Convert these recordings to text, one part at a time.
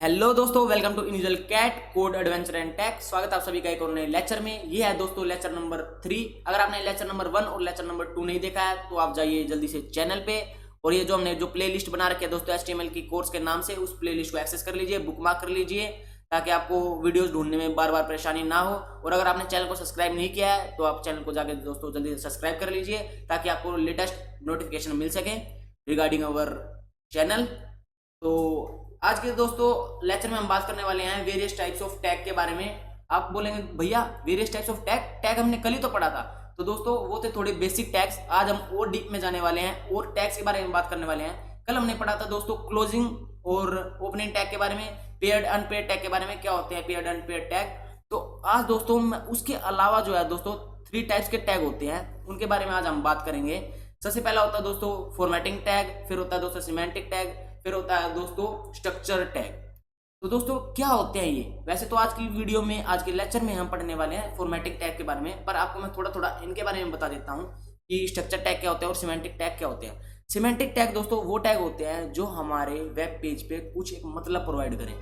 Hello दोस्तों, welcome to individual cat code adventure and tech. स्वागत है आप सभी का एक और नए लेक्चर में। ये है दोस्तों लेक्चर नंबर 3। अगर आपने लेक्चर नंबर 1 और लेक्चर नंबर 2 नहीं देखा है तो आप जाइए जल्दी से चैनल पे, और ये जो हमने जो प्लेलिस्ट बना रखी है दोस्तों HTML की कोर्स के नाम से, उस प्लेलिस्ट को एक्सेस कर लीजिए, बुकमार्क कर लीजिए, ताकि आपको वीडियोस ढूंढने में बार बार परेशानी ना हो। और अगर आपने चैनल को सब्सक्राइब नहीं किया है तो आप चैनल को जाकर दोस्तों जल्दी से सब्सक्राइब कर लीजिए, ताकि आपको लेटेस्ट नोटिफिकेशन मिल सके रिगार्डिंग अवर चैनल। तो आज के दोस्तों लेक्चर में हम बात करने वाले हैं वेरियस टाइप्स ऑफ टैग के बारे में। आप बोलेंगे भैया वेरियस टाइप्स ऑफ टैग हमने कल ही तो पढ़ा था। तो दोस्तों वो थे थोड़े बेसिक टैग्स। आज हम और डीप में जाने वाले हैं और टैग्स के बारे में बात करने वाले हैं। कल हमने पढ़ा था दोस्तों क्लोजिंग और ओपनिंग टैग के बारे में, पेयर्ड अनपेयर्ड टैग के बारे में, क्या होते हैं पेयर्ड अनपेयर्ड टैग। तो आज दोस्तों उसके अलावा जो है दोस्तों 3 टाइप्स के टैग होते हैं, उनके बारे में आज हम बात करेंगे। सबसे पहला होता है दोस्तों फॉर्मेटिंग टैग, फिर होता है दोस्तों सिमेंटिक टैग, फिर होता है दोस्तों स्ट्रक्चर टैग। तो दोस्तों क्या होते हैं ये? वैसे तो आज की वीडियो में, आज के लेक्चर में हम पढ़ने वाले हैं फॉर्मेटिक टैग के बारे में, पर आपको मैं थोड़ा थोड़ा इनके बारे में बता देता हूँ कि स्ट्रक्चर टैग क्या होते हैं और सिमेंटिक टैग क्या होते हैं। सिमेंटिक टैग दोस्तों वो टैग होते हैं जो हमारे वेब पेज पे कुछ एक मतलब प्रोवाइड करें।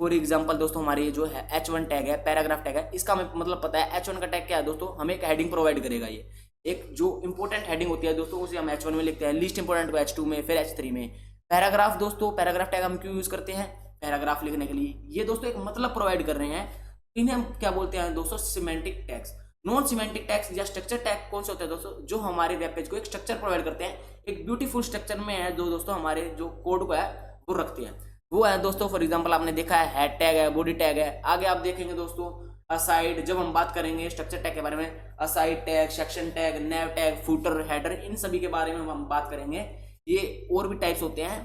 फॉर एग्जाम्पल दोस्तों हमारे जो है H1 टैग है, पैराग्राफ टैग है, इसका हमें मतलब पता है। H1 का टैग क्या है दोस्तों? हमें एक हेडिंग प्रोवाइड करेगा। ये एक जो इंपॉर्टेंट हेडिंग होती है दोस्तों उसे हम H1 में लिखते हैं, लीस्ट इंपॉर्टेंट को H2 में, फिर H3 में। पैराग्राफ दोस्तों, पैराग्राफ टैग हम क्यों यूज करते हैं? पैराग्राफ लिखने के लिए। ये दोस्तों एक मतलब प्रोवाइड कर रहे हैं, इन्हें हम क्या बोलते हैं दोस्तों? Semantic tags. Non semantic tags या स्ट्रक्चर टैग कौन से होते हैं दोस्तों? जो हमारे वेब पेज को एक स्ट्रक्चर प्रोवाइड करते हैं, एक ब्यूटीफुल स्ट्रक्चर में है, जो दोस्तों हमारे जो कोड को है वो रखते हैं। वो है दोस्तों फॉर एग्जांपल आपने देखा है हेड टैग है, बॉडी टैग है। आगे आप देखेंगे दोस्तों असाइड, जब हम बात करेंगे स्ट्रक्चर टैग के बारे में, असाइड टैग, सेक्शन टैग, नेव टैग, फूटर, हेडर, इन सभी के बारे में हम बात करेंगे। ये और भी टाइप्स होते हैं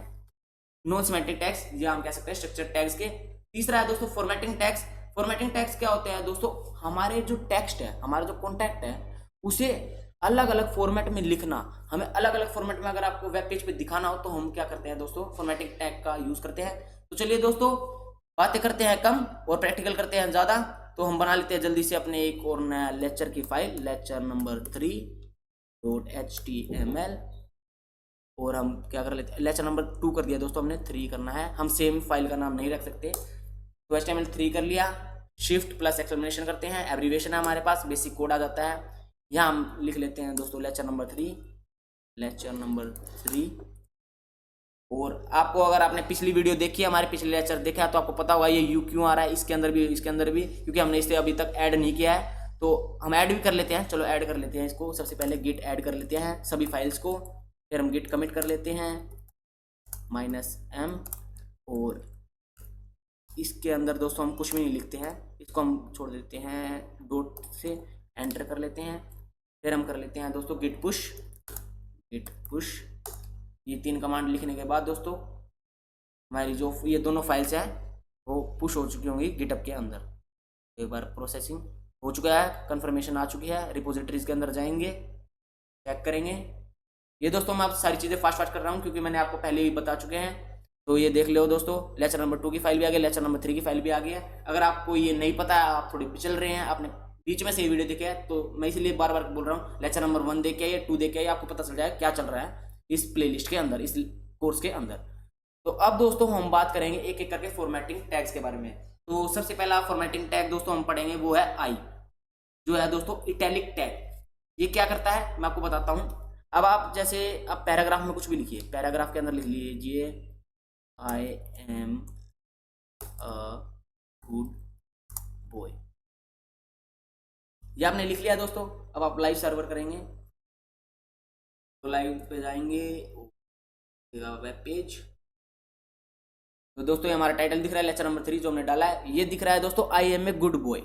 नॉन सिमेंटिक टैग्स, या हम कह सकते हैं स्ट्रक्चर टैग्स के। तीसरा है दोस्तों फॉर्मेटिंग टैग्स। फॉर्मेटिंग टैग्स क्या होते हैं दोस्तों? हमारे जो टेक्स्ट है, हमारा जो कॉन्टेंट है, उसे अलग अलग फॉर्मेट में लिखना। हमें अलग अलग फॉर्मेट में अगर आपको वेब पेज पे दिखाना हो तो हम क्या करते हैं दोस्तों? फॉर्मेटिंग टैग का यूज करते हैं। तो चलिए दोस्तों बातें करते हैं कम और प्रैक्टिकल करते हैं ज्यादा। तो हम बना लेते हैं जल्दी से अपने एक और नया लेक्चर की फाइल, लेक्चर नंबर 3.html। और हम क्या कर लेते हैं, लेक्चर नंबर 2 कर दिया दोस्तों हमने, 3 करना है। हम सेम फाइल का नाम नहीं रख सकते। तो HTML 3 कर लिया, शिफ्ट प्लस एक्सक्लेमेशन करते हैं, एब्रीविएशन है हमारे पास, बेसिक कोड आ जाता है। यहाँ हम लिख लेते हैं दोस्तों लेक्चर नंबर 3, लेक्चर नंबर 3। और आपको अगर आपने पिछली वीडियो देखी है, हमारे पिछले लेक्चर देखा है, तो आपको पता होगा ये यू क्यों आ रहा है, इसके अंदर भी, क्योंकि हमने इसे अभी तक ऐड नहीं किया है। तो हम ऐड भी कर लेते हैं। चलो ऐड कर लेते हैं इसको। सबसे पहले गिट ऐड कर लेते हैं सभी फाइल्स को, फिर हम गिट कमिट कर लेते हैं -m। और इसके अंदर दोस्तों हम कुछ भी नहीं लिखते हैं, इसको हम छोड़ देते हैं, डॉट से एंटर कर लेते हैं। फिर हम कर लेते हैं दोस्तों गिट पुश। ये 3 कमांड लिखने के बाद दोस्तों हमारी जो ये दोनों फाइल्स हैं वो पुश हो चुकी होंगी गिटहब के अंदर। एक बार प्रोसेसिंग हो चुका है, कंफर्मेशन आ चुकी है। रिपोजिटरीज के अंदर जाएंगे, चेक करेंगे। ये दोस्तों मैं आप सारी चीज़ें फास्ट कर रहा हूँ क्योंकि मैंने आपको पहले ही बता चुके हैं। तो ये देख लो दोस्तों, लेक्चर नंबर 2 की फाइल भी आ गई, लेक्चर नंबर 3 की फाइल भी आ गई है। अगर आपको ये नहीं पता है, आप थोड़े पिछल रहे हैं, आपने बीच में से ये वीडियो देखे है, तो मैं इसलिए बार बार बोल रहा हूँ लेक्चर नंबर 1 देख के आइए, 2 देख के आइए, आपको पता चल जाए क्या चल रहा है इस प्लेलिस्ट के अंदर, इस कोर्स के अंदर। तो अब दोस्तों हम बात करेंगे एक एक करके फॉर्मेटिंग टैग्स के बारे में। तो सबसे पहला फॉर्मेटिंग टैग दोस्तों हम पढ़ेंगे वो है आई, जो है दोस्तों इटैलिक टैग। ये क्या करता है मैं आपको बताता हूँ। अब आप जैसे आप पैराग्राफ में कुछ भी लिखिए, पैराग्राफ के अंदर लिख लीजिए I am a good boy. ये आपने लिख लिया दोस्तों। अब आप लाइव सर्वर करेंगे, तो लाइव पे जाएंगे, वेब पेज। तो दोस्तों ये हमारा टाइटल दिख रहा है लेक्चर नंबर 3 जो हमने डाला है। ये दिख रहा है दोस्तों I am a good boy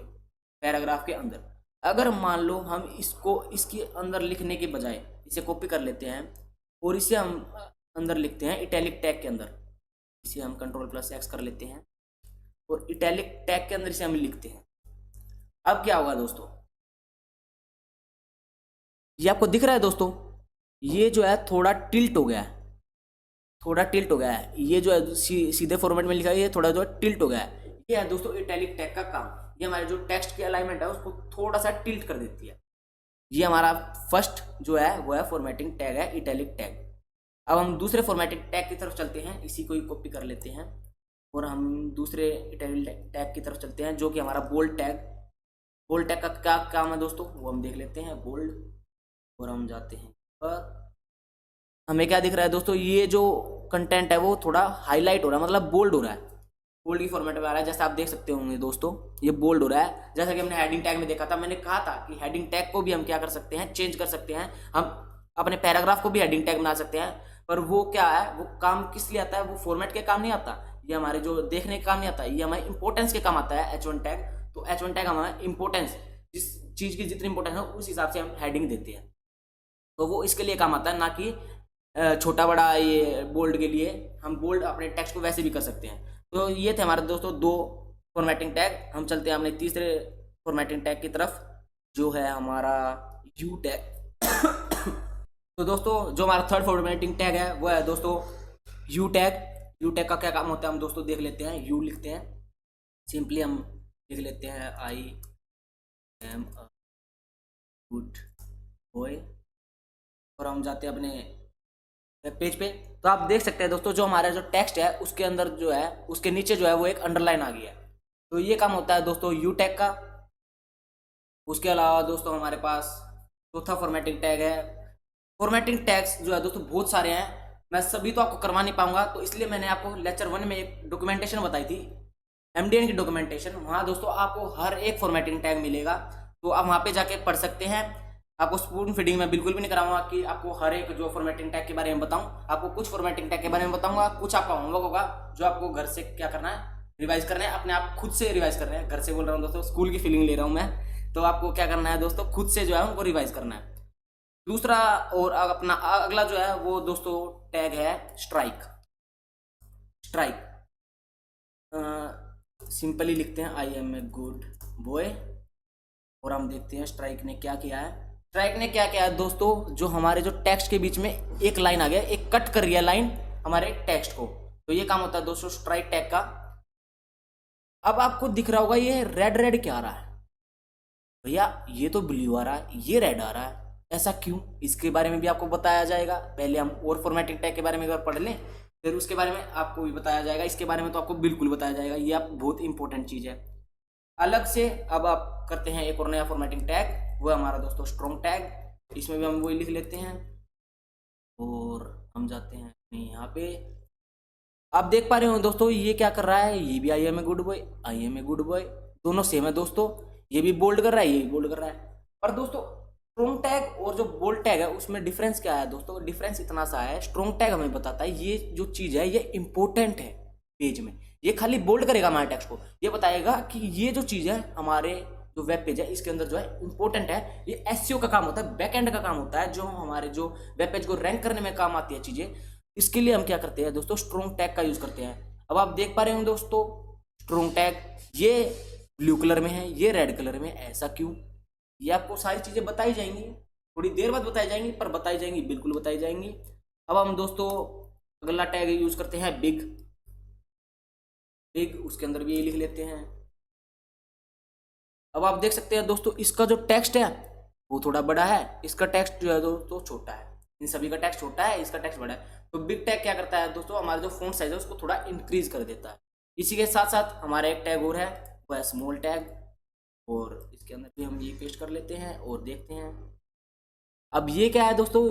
paragraph के अंदर। अगर मान लो हम इसको इसके अंदर लिखने के बजाय इसे कॉपी कर लेते हैं और इसे हम अंदर लिखते हैं इटैलिक टैग के अंदर। इसे हम Ctrl+X कर लेते हैं और इटैलिक टैग के अंदर इसे हम लिखते हैं। अब क्या होगा दोस्तों? ये आपको दिख रहा है दोस्तों, ये जो है थोड़ा टिल्ट हो गया है, ये जो है सीधे फॉर्मेट में लिखा है, ये थोड़ा जो है टिल्ट हो गया है। ये है दोस्तों इटैलिक टैग का काम। ये हमारे जो टेक्स्ट की अलाइनमेंट है उसको थोड़ा सा टिल्ट कर देती है। ये हमारा फर्स्ट जो है वो है फॉर्मेटिंग टैग है, इटैलिक टैग। अब हम दूसरे फॉर्मेटिंग टैग की तरफ चलते हैं। इसी को ही कॉपी कर लेते हैं और हम दूसरे इटैलिक टैग की तरफ चलते हैं जो कि हमारा बोल्ड टैग। बोल्ड टैग का क्या काम है दोस्तों वो हम देख लेते हैं। बोल्ड, और हम जाते हैं पर हमें क्या दिख रहा है दोस्तों, ये जो कंटेंट है वो थोड़ा हाईलाइट हो रहा है, मतलब बोल्ड हो रहा है, बोल्ड की फॉर्मेट में आ रहा है। जैसे आप देख सकते होंगे दोस्तों ये बोल्ड हो रहा है। जैसा कि हमने हेडिंग टैग में देखा था, मैंने कहा था कि हेडिंग टैग को भी हम क्या कर सकते हैं, चेंज कर सकते हैं। हम अपने पैराग्राफ को भी हेडिंग टैग बना सकते हैं, पर वो क्या है, वो काम किस लिए आता है, वो फॉर्मेट के काम नहीं आता, ये हमारे जो देखने के काम नहीं आता, ये हमारे इंपॉर्टेंस के काम आता है H1 टैग। तो H1 टैग हमारा इंपॉर्टेंस, जिस चीज़ की जितनी इंपॉर्टेंस है उस हिसाब से हम हेडिंग देते हैं, तो वो इसके लिए काम आता है, ना कि छोटा बड़ा ये बोल्ड के लिए। हम बोल्ड अपने टेक्स्ट को वैसे भी कर सकते हैं। तो ये थे हमारे दोस्तों 2 फॉर्मेटिंग टैग। हम चलते हैं अपने तीसरे फॉर्मेटिंग टैग की तरफ जो है हमारा यू टैग। तो दोस्तों जो हमारा थर्ड फॉर्मेटिंग टैग है वो है दोस्तों यू टैग। यू टैग का क्या काम होता है हम दोस्तों देख लेते हैं। यू लिखते हैं, सिंपली हम लिख लेते हैं I am a good boy, और हम जाते हैं अपने वेब पेज पे। तो आप देख सकते हैं दोस्तों जो हमारा जो टेक्स्ट है उसके अंदर जो है, उसके नीचे जो है वो एक अंडरलाइन आ गया है। तो ये काम होता है दोस्तों यू टैग का। उसके अलावा दोस्तों हमारे पास चौथा फॉर्मेटिंग टैग है। फॉर्मेटिंग टैग्स जो है दोस्तों बहुत सारे हैं, मैं सभी तो आपको करवा नहीं पाऊंगा, तो इसलिए मैंने आपको लेक्चर 1 में एक डॉक्यूमेंटेशन बताई थी, MDN की डॉक्यूमेंटेशन। वहाँ दोस्तों आपको हर एक फॉर्मेटिंग टैग मिलेगा, तो आप वहाँ पे जाके पढ़ सकते हैं। आपको स्पून फीडिंग में बिल्कुल भी नहीं कराऊंगा कि आपको हर एक जो फॉर्मेटिंग टैग के बारे में बताऊं। आपको कुछ फॉर्मेटिंग टैग के बारे में बताऊंगा, कुछ आपका होमवर्क होगा जो आपको घर से क्या करना है, रिवाइज करना है, अपने आप खुद से रिवाइज करना है। घर से बोल रहा हूँ दोस्तों, स्कूल की फीलिंग ले रहा हूँ मैं। तो आपको क्या करना है दोस्तों, खुद से जो है उनको रिवाइज करना है। दूसरा और अपना अगला जो है वो दोस्तों टैग है स्ट्राइक। स्ट्राइक सिंपली लिखते हैं I am a good boy, और हम देखते हैं स्ट्राइक ने क्या किया है। स्ट्राइक ने क्या किया है दोस्तों, जो हमारे जो टेक्स्ट के बीच में एक लाइन आ गया, एक कट कर रही है लाइन हमारे टेक्स्ट को, तो ये काम होता है दोस्तों स्ट्राइक टैग का। अब आपको दिख रहा होगा ये रेड रेड क्या आ रहा है भैया, ये तो ब्लू आ रहा है, ये रेड आ रहा है, ऐसा क्यों, इसके बारे में भी आपको बताया जाएगा। पहले हम और फॉर्मेटिंग टैग के बारे में एक बार पढ़ लें, फिर उसके बारे में आपको भी बताया जाएगा। इसके बारे में तो आपको बिल्कुल बताया जाएगा, ये आप बहुत इंपॉर्टेंट चीज़ है अलग से। अब आप करते हैं एक और नया फॉर्मेटिंग टैग, वो है हमारा दोस्तों स्ट्रॉन्ग टैग। इसमें भी हम वही लिख लेते हैं, और हम जाते हैं यहाँ पे। आप देख पा रहे हो दोस्तों ये क्या कर रहा है, ये भी I am a good boy, I am a good boy, दोनों सेम है दोस्तों। ये भी बोल्ड कर रहा है, ये भी बोल्ड कर रहा है। पर दोस्तों स्ट्रॉन्ग टैग और जो बोल्ड टैग है उसमें डिफरेंस क्या है दोस्तों, डिफरेंस इतना सा है, स्ट्रॉन्ग टैग हमें बताता है ये जो चीज़ है ये इंपॉर्टेंट है पेज में, ये खाली बोल्ड करेगा हमारे टेक्स्ट को, ये बताएगा कि ये जो चीज़ है हमारे जो वेब पेज है इसके अंदर जो है इंपॉर्टेंट है। ये एसईओ का काम होता है, बैक एंड का काम होता है, जो हमारे जो वेब पेज को रैंक करने में काम आती है चीज़ें। इसके लिए हम क्या करते हैं दोस्तों, स्ट्रॉन्ग टैग का यूज करते हैं। अब आप देख पा रहे हो दोस्तों स्ट्रॉन्ग टैग ये ब्लू कलर में है, ये रेड कलर में, ऐसा क्यों, ये आपको सारी चीजें बताई जाएंगी, थोड़ी देर बाद बताई जाएंगी, पर बताई जाएंगी, बिल्कुल बताई जाएंगी। अब हम दोस्तों अगला टैग यूज करते हैं बिग। बिग उसके अंदर भी ये लिख लेते हैं। अब आप देख सकते हैं दोस्तों इसका जो टेक्स्ट है वो थोड़ा बड़ा है, इसका टेक्स्ट जो है दोस्तों छोटा है। इन सभी का टेक्स्ट छोटा है, इसका टेक्स्ट बड़ा है। तो बिग टैग क्या करता है दोस्तों, हमारा जो फॉन्ट साइज है उसको थोड़ा इंक्रीज कर देता है। इसी के साथ साथ हमारा एक टैग और है, वो है स्मॉल टैग, और इसके अंदर भी हम ये पेस्ट कर लेते हैं और देखते हैं। अब ये क्या है दोस्तों,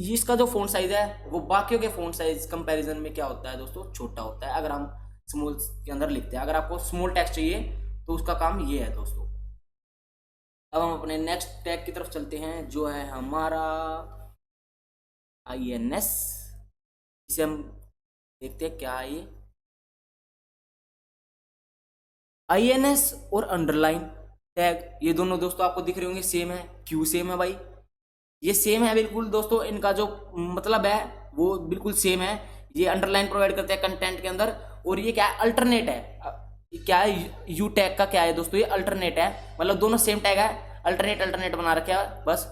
इसका जो फॉन्ट साइज है वो बाकियों के फॉन्ट साइज कंपैरिजन में क्या होता है दोस्तों, छोटा होता है अगर हम स्मॉल के अंदर लिखते हैं। अगर आपको स्मॉल टेक्स्ट चाहिए तो उसका काम ये है दोस्तों। अब हम अपने नेक्स्ट टैग की तरफ चलते हैं जो है हमारा INS। इसे हम देखते हैं क्या है ये। INS और अंडरलाइन टैग ये दोनों दोस्तों आपको दिख रहे होंगे सेम है। क्यों सेम है भाई, ये सेम है बिल्कुल दोस्तों, इनका जो मतलब है वो बिल्कुल सेम है। ये अंडरलाइन प्रोवाइड करते हैं कंटेंट के अंदर, और ये क्या है अल्टरनेट है। क्या है यू टैग का क्या है दोस्तों, ये अल्टरनेट है, मतलब दोनों सेम टैग है, अल्टरनेट अल्टरनेट बना रखा है बस।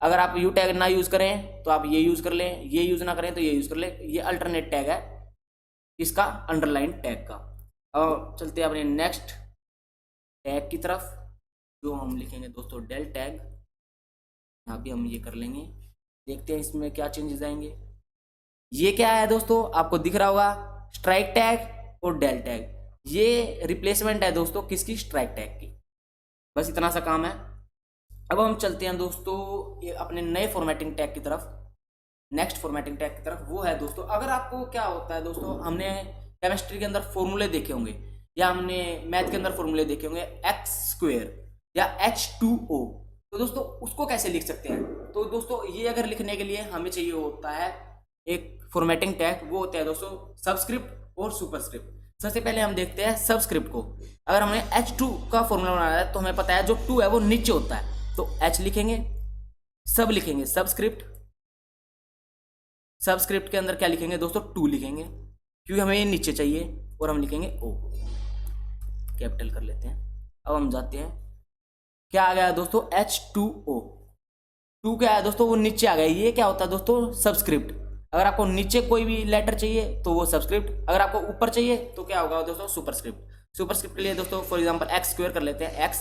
अगर आप यू टैग ना यूज करें तो आप ये यूज कर लें, ये यूज ना करें तो ये यूज कर लें। ये अल्टरनेट टैग है इसका, अंडरलाइन टैग का। अब चलते हैं अपने नेक्स्ट टैग की तरफ जो हम लिखेंगे दोस्तों डेल टैग। यहाँ भी हम ये कर लेंगे, देखते हैं इसमें क्या चेंजेस आएंगे। ये क्या है दोस्तों, आपको दिख रहा होगा स्ट्राइक टैग और डेल टैग, ये रिप्लेसमेंट है दोस्तों किसकी, स्ट्राइक टैग की। बस इतना सा काम है। अब हम चलते हैं दोस्तों ये अपने नए फॉर्मेटिंग टैग की तरफ, नेक्स्ट फॉर्मेटिंग टैग की तरफ। वो है दोस्तों, अगर आपको क्या होता है दोस्तों, हमने केमिस्ट्री के अंदर फॉर्मूले देखे होंगे या हमने मैथ के अंदर फॉर्मूले देखे होंगे, एक्स स्क्वेयर या H2O, तो दोस्तों उसको कैसे लिख सकते हैं। तो दोस्तों ये अगर लिखने के लिए हमें चाहिए होता है एक फॉर्मेटिंग टैग, वो होता है दोस्तों सबस्क्रिप्ट और सुपरस्क्रिप्ट। सबसे पहले हम देखते हैं सबस्क्रिप्ट को। अगर हमने H2 का फॉर्मूला बनाना है तो हमें पता है जो 2 है वो नीचे होता है, तो H लिखेंगे, सब लिखेंगे सबस्क्रिप्ट, सबस्क्रिप्ट के अंदर क्या लिखेंगे दोस्तों, 2 लिखेंगे क्योंकि हमें ये नीचे चाहिए, और हम लिखेंगे O, कैपिटल कर लेते हैं। अब हम जाते हैं, क्या आ गया दोस्तों, H2O, 2 क्या है दोस्तों, वो नीचे आ गया। ये क्या होता है दोस्तों, सबस्क्रिप्ट। अगर आपको नीचे कोई भी लेटर चाहिए तो वो सबस्क्रिप्ट, अगर आपको ऊपर चाहिए तो क्या होगा दोस्तों, सुपरस्क्रिप्ट। सुपरस्क्रिप्ट के लिए दोस्तों फॉर एग्जांपल एक्स स्क्वायर कर लेते हैं, एक्स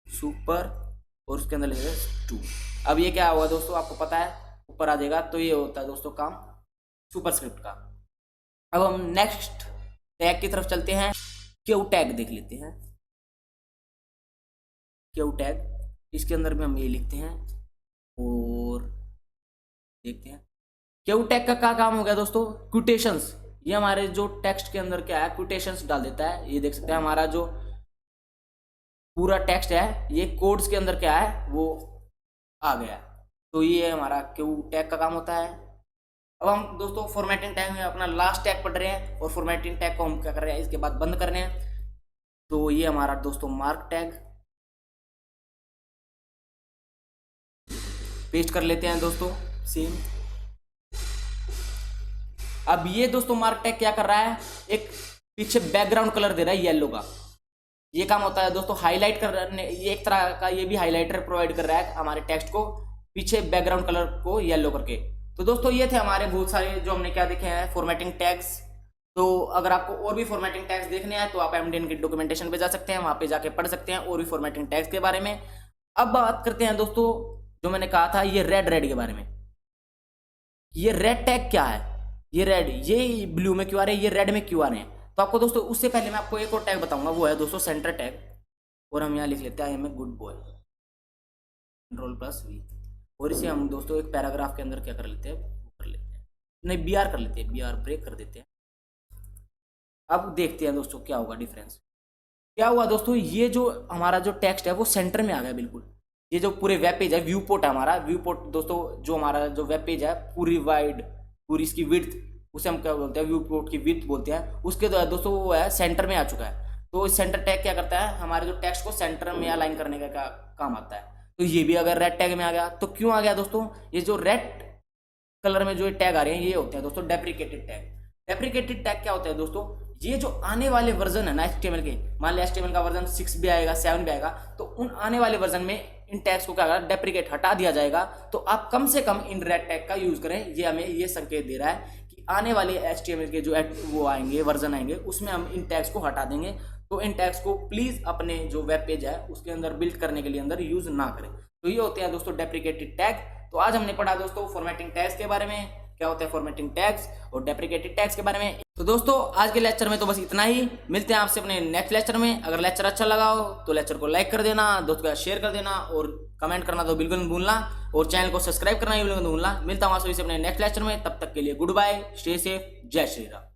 सुपर, और उसके अंदर लिखेंगे 2। अब ये क्या होगा दोस्तों, आपको पता है ऊपर आ जाएगा, तो ये होता है दोस्तों काम सुपरस्क्रिप्ट का। अब हम नेक्स्ट टैग की तरफ चलते हैं, क्यू टैग देख लेते हैं। क्यू टैग, इसके अंदर भी हम ये लिखते हैं और देखते हैं। क्यू टैग का क्या काम हो गया दोस्तों, क्विटेशंस। ये हमारे जो टेक्स्ट के अंदर क्या है, क्विटेशंस डाल देता है। ये देख सकते हैं हमारा जो पूरा टेक्स्ट है ये कोड्स के अंदर क्या है वो आ गया। तो ये हमारा क्यू टैग का काम होता है। अब हम दोस्तों फॉर्मेटिंग टैग में अपना लास्ट टैग पढ़ रहे हैं, और फॉर्मेटिंग टैग को हम क्या कर रहे हैं, इसके बाद बंद कर रहे हैं। तो ये हमारा दोस्तों मार्क टैग, पेस्ट कर लेते हैं दोस्तों सेम। अब ये दोस्तों मार्क टैग क्या कर रहा है, एक पीछे बैकग्राउंड कलर दे रहा है येलो का। ये काम होता है दोस्तों हाईलाइट करने, ये एक तरह का ये भी हाईलाइटर प्रोवाइड कर रहा है हमारे टेक्स्ट को, पीछे बैकग्राउंड कलर को येलो करके। तो दोस्तों ये थे हमारे बहुत सारे जो हमने क्या देखे हैं फॉर्मेटिंग टैग्स। तो अगर आपको और भी फॉर्मेटिंग टैग्स देखने हैं तो आप MDN की डॉक्यूमेंटेशन पे जा सकते हैं, वहां पे जाके पढ़ सकते हैं और भी फॉर्मेटिंग टैग्स के बारे में। अब बात करते हैं दोस्तों जो मैंने कहा था ये रेड के बारे में। ये रेड टैग क्या है, ये रेड, ये ब्लू में क्यों आ रहे हैं, ये रेड में क्यों आ रहे हैं। तो आपको दोस्तों उससे पहले मैं आपको एक और टैग बताऊंगा, वो है दोस्तों सेंटर टैग। और हम यहाँ लिख लेते हैं I am a good boy, Ctrl+V, और इसे हम दोस्तों एक पैराग्राफ के अंदर क्या कर लेते हैं, कर लेते हैं, नहीं BR कर लेते हैं, BR ब्रेक कर देते हैं। अब देखते हैं दोस्तों क्या होगा डिफरेंस। क्या हुआ दोस्तों, ये जो हमारा जो टेक्स्ट है वो सेंटर में आ गया बिल्कुल। ये जो पूरे वेब पेज है, व्यू पोर्ट है हमारा, व्यू पोर्ट दोस्तों जो हमारा जो वेब पेज है पूरी वाइड, पूरी इसकी विड्थ, उसे हम क्या बोलते हैं, व्यू पोर्ट की विड्थ बोलते हैं, उसके द्वारा दोस्तों वो है सेंटर में आ चुका है। तो सेंटर टैग क्या करता है, हमारे जो टेक्स्ट को सेंटर में अलाइन करने का काम आता है। तो ये भी अगर रेड टैग में आ गया तो क्यों आ गया दोस्तों, ये जो रेड कलर में जो टैग आ रहे हैं ये होते हैं दोस्तों डेप्रिकेटेड टैग। डेप्रिकेटेड टैग क्या होता है दोस्तों, ये जो आने वाले वर्जन है ना HTML के, मान लिया HTML का वर्जन 6 भी आएगा, 7 भी आएगा, तो उन आने वाले वर्जन में इन टैग्स को क्या होगा, डेप्रिकेट हटा दिया जाएगा। तो आप कम से कम इन रेड टैग का यूज करें। ये हमें ये संकेत दे रहा है कि आने वाले HTML के जो वो आएंगे वर्जन आएंगे उसमें हम इन टैग्स को हटा देंगे। तो इन टैग्स को प्लीज अपने जो वेब पेज है उसके अंदर बिल्ड करने के लिए अंदर यूज ना करें। तो ये होते हैं दोस्तों डेप्रिकेटेड टैग। तो आज हमने पढ़ा दोस्तों फॉर्मेटिंग टैग्स के बारे में, क्या होता है फॉर्मेटिंग टैग्स और डेप्रिकेटेड टैग्स के बारे में। तो दोस्तों आज के लेक्चर में तो बस इतना ही, मिलते हैं आपसे अपने नेक्स्ट लेक्चर में। अगर लेक्चर अच्छा लगा हो तो लेक्चर को लाइक कर देना, दोस्तों का शेयर कर देना, और कमेंट करना तो बिल्कुल नहीं भूलना, और चैनल को सब्सक्राइब करना भी बिल्कुल नहीं भूलना। मिलता हूँ आपसे अपने नेक्स्ट लेक्चर में, तब तक के लिए गुड बाय, स्टे सेफ, जय श्री राम।